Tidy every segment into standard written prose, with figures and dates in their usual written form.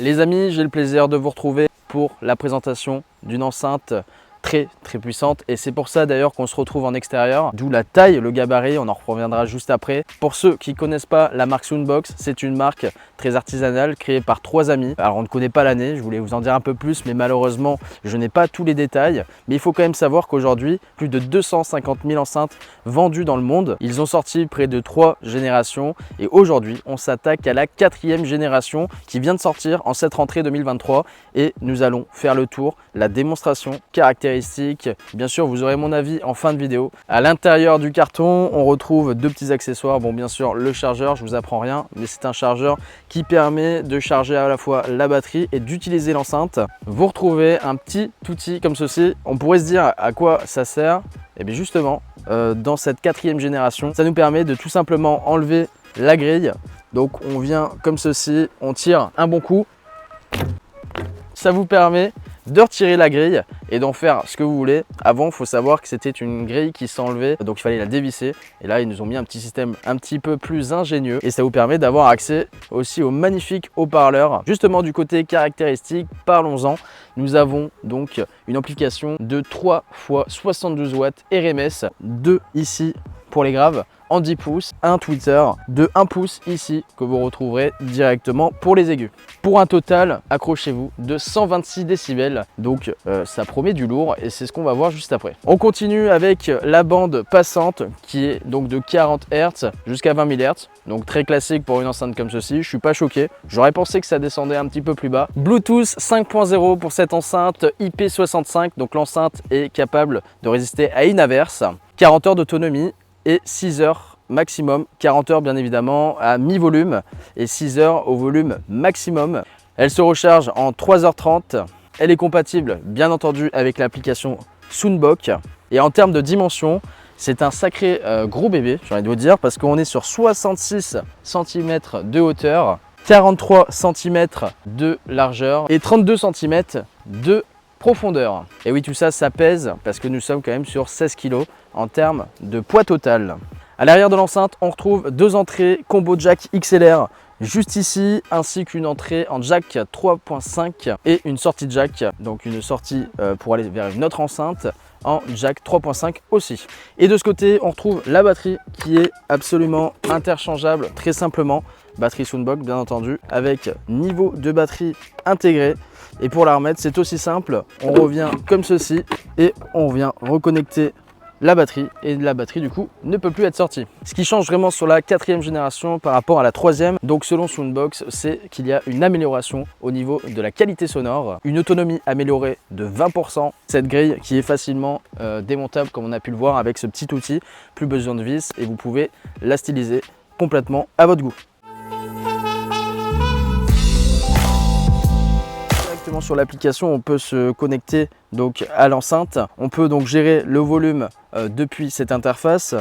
Les amis, j'ai le plaisir de vous retrouver pour la présentation d'une enceinte très puissante et c'est pour ça d'ailleurs qu'on se retrouve en extérieur, d'où la taille, le gabarit, on en reviendra juste après. Pour ceux qui ne connaissent pas la marque SOUNDBOKS, c'est une marque très artisanale créée par 3 amis. Alors on ne connaît pas l'année, je voulais vous en dire un peu plus mais malheureusement je n'ai pas tous les détails. Mais il faut quand même savoir qu'aujourd'hui, plus de 250 000 enceintes vendues dans le monde. Ils ont sorti près de 3 générations et aujourd'hui on s'attaque à la 4e génération qui vient de sortir en cette rentrée 2023 et nous allons faire le tour, la démonstration, caractéristiques. Bien sûr, vous aurez mon avis en fin de vidéo. À l'intérieur du carton, on retrouve 2 petits accessoires. Bon, bien sûr, le chargeur, je vous apprends rien, mais c'est un chargeur qui permet de charger à la fois la batterie et d'utiliser l'enceinte. Vous retrouvez un petit outil comme ceci. On pourrait se dire à quoi ça sert. Et bien justement, dans cette 4e génération, ça nous permet de tout simplement enlever la grille. Donc, on vient comme ceci, on tire un bon coup. Ça vous permet de retirer la grille et d'en faire ce que vous voulez. Avant, il faut savoir que c'était une grille qui s'enlevait, donc il fallait la dévisser. Et là, ils nous ont mis un petit système un petit peu plus ingénieux et ça vous permet d'avoir accès aussi aux magnifiques haut-parleurs. Justement, du côté caractéristique, parlons-en. Nous avons donc une amplification de 3 x 72 watts RMS, 2 ici pour les graves, en 10 pouces, un tweeter de 1 pouce ici que vous retrouverez directement pour les aigus. Pour un total, accrochez-vous, de 126 décibels, donc ça promet du lourd et c'est ce qu'on va voir juste après. On continue avec la bande passante qui est donc de 40 Hz jusqu'à 20 000 Hz, donc très classique pour une enceinte comme ceci. Je suis pas choqué, j'aurais pensé que ça descendait un petit peu plus bas. Bluetooth 5.0 pour cette enceinte, IP65, donc l'enceinte est capable de résister à une averse, 40 heures d'autonomie et 6 heures maximum, 40 heures bien évidemment à mi-volume et 6 heures au volume maximum. Elle se recharge en 3h30. Elle est compatible bien entendu avec l'application SOUNDBOKS et en termes de dimension, c'est un sacré gros bébé, j'ai envie de vous dire, parce qu'on est sur 66 cm de hauteur, 43 cm de largeur et 32 cm de profondeur. Et oui, tout ça, ça pèse parce que nous sommes quand même sur 16 kg en termes de poids total. À l'arrière de l'enceinte, on retrouve 2 entrées combo jack XLR juste ici, ainsi qu'une entrée en jack 3.5 et une sortie jack, donc une sortie pour aller vers une autre enceinte en jack 3.5 aussi. Et de ce côté, on retrouve la batterie qui est absolument interchangeable, très simplement. Batterie SOUNDBOKS bien entendu, avec niveau de batterie intégré. Et pour la remettre, c'est aussi simple, on revient comme ceci et on vient reconnecter la batterie et la batterie du coup ne peut plus être sortie. Ce qui change vraiment sur la 4e génération par rapport à la 3e, donc selon SOUNDBOKS, c'est qu'il y a une amélioration au niveau de la qualité sonore, une autonomie améliorée de 20%, cette grille qui est facilement démontable comme on a pu le voir avec ce petit outil, plus besoin de vis et vous pouvez la styliser complètement à votre goût. Sur l'application, on peut se connecter donc à l'enceinte. On peut donc gérer le volume depuis cette interface,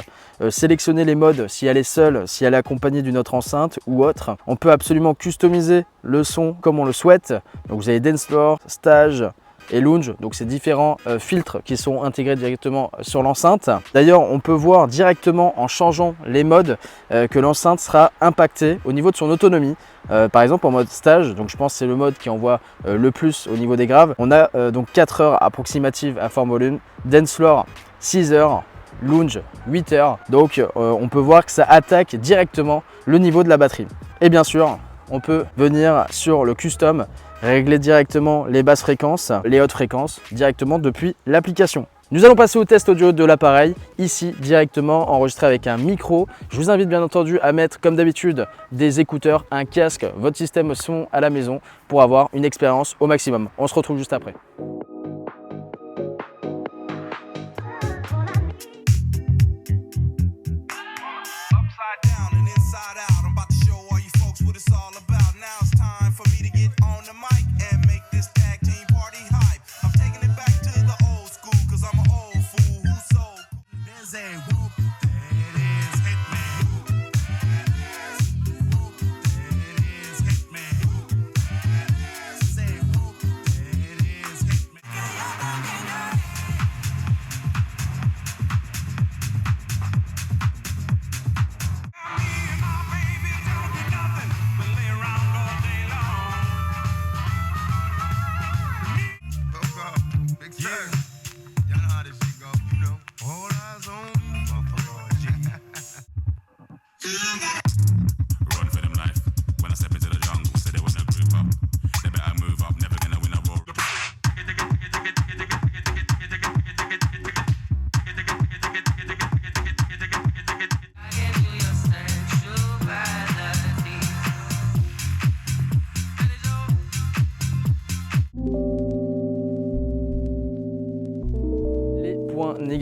sélectionner les modes si elle est seule, si elle est accompagnée d'une autre enceinte ou autre. On peut absolument customiser le son comme on le souhaite. Donc vous avez dance floor, stage et lounge, donc c'est différents filtres qui sont intégrés directement sur l'enceinte. D'ailleurs, on peut voir directement en changeant les modes que l'enceinte sera impactée au niveau de son autonomie. Par exemple en mode stage, donc je pense que c'est le mode qui envoie le plus au niveau des graves. On a donc 4 heures approximatives à fort volume, dance floor 6 heures, lounge 8 heures. Donc on peut voir que ça attaque directement le niveau de la batterie. Et bien sûr, on peut venir sur le custom, régler directement les basses fréquences, les hautes fréquences directement depuis l'application. Nous allons passer au test audio de l'appareil, ici directement enregistré avec un micro. Je vous invite bien entendu à mettre comme d'habitude des écouteurs, un casque, votre système son à la maison pour avoir une expérience au maximum. On se retrouve juste après.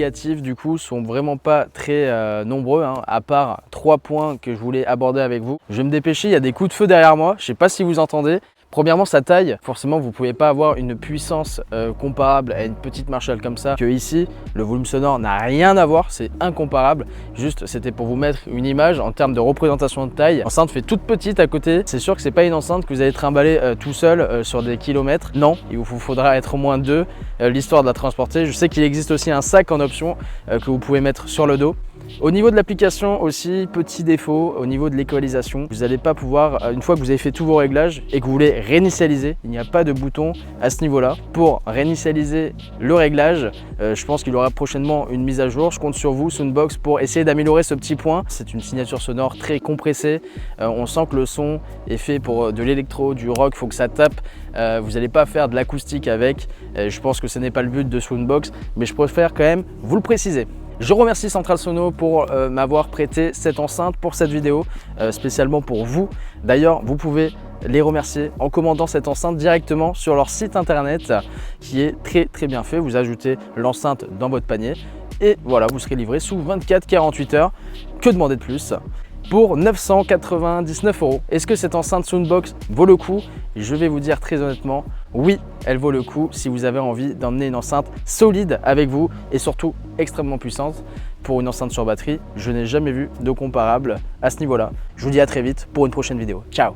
négatifs du coup sont vraiment pas très nombreux, hein, à part 3 points que je voulais aborder avec vous. Je vais me dépêcher, il y a des coups de feu derrière moi, je sais pas si vous entendez. Premièrement, sa taille, forcément vous ne pouvez pas avoir une puissance comparable à une petite Marshall comme ça que ici. Le volume sonore n'a rien à voir, c'est incomparable. Juste, c'était pour vous mettre une image en termes de représentation de taille. L'enceinte fait toute petite à côté. C'est sûr que c'est pas une enceinte que vous allez trimballer tout seul sur des kilomètres. Non, il vous faudra être au moins deux, l'histoire de la transporter. Je sais qu'il existe aussi un sac en option que vous pouvez mettre sur le dos. Au niveau de l'application aussi, petit défaut, au niveau de l'équalisation, vous n'allez pas pouvoir, une fois que vous avez fait tous vos réglages et que vous voulez réinitialiser, il n'y a pas de bouton à ce niveau-là. Pour réinitialiser le réglage, je pense qu'il y aura prochainement une mise à jour. Je compte sur vous, SOUNDBOKS, pour essayer d'améliorer ce petit point. C'est une signature sonore très compressée. On sent que le son est fait pour de l'électro, du rock, il faut que ça tape. Vous n'allez pas faire de l'acoustique avec. Je pense que ce n'est pas le but de SOUNDBOKS, mais je préfère quand même vous le préciser. Je remercie Central Sono pour m'avoir prêté cette enceinte pour cette vidéo, spécialement pour vous. D'ailleurs, vous pouvez les remercier en commandant cette enceinte directement sur leur site internet qui est très bien fait. Vous ajoutez l'enceinte dans votre panier et voilà, vous serez livré sous 24-48 heures. Que demander de plus? Pour 999 €. Est-ce que cette enceinte SOUNDBOKS vaut le coup? Je vais vous dire très honnêtement, oui, elle vaut le coup si vous avez envie d'emmener une enceinte solide avec vous et surtout extrêmement puissante. Pour une enceinte sur batterie, je n'ai jamais vu de comparable à ce niveau-là. Je vous dis à très vite pour une prochaine vidéo. Ciao!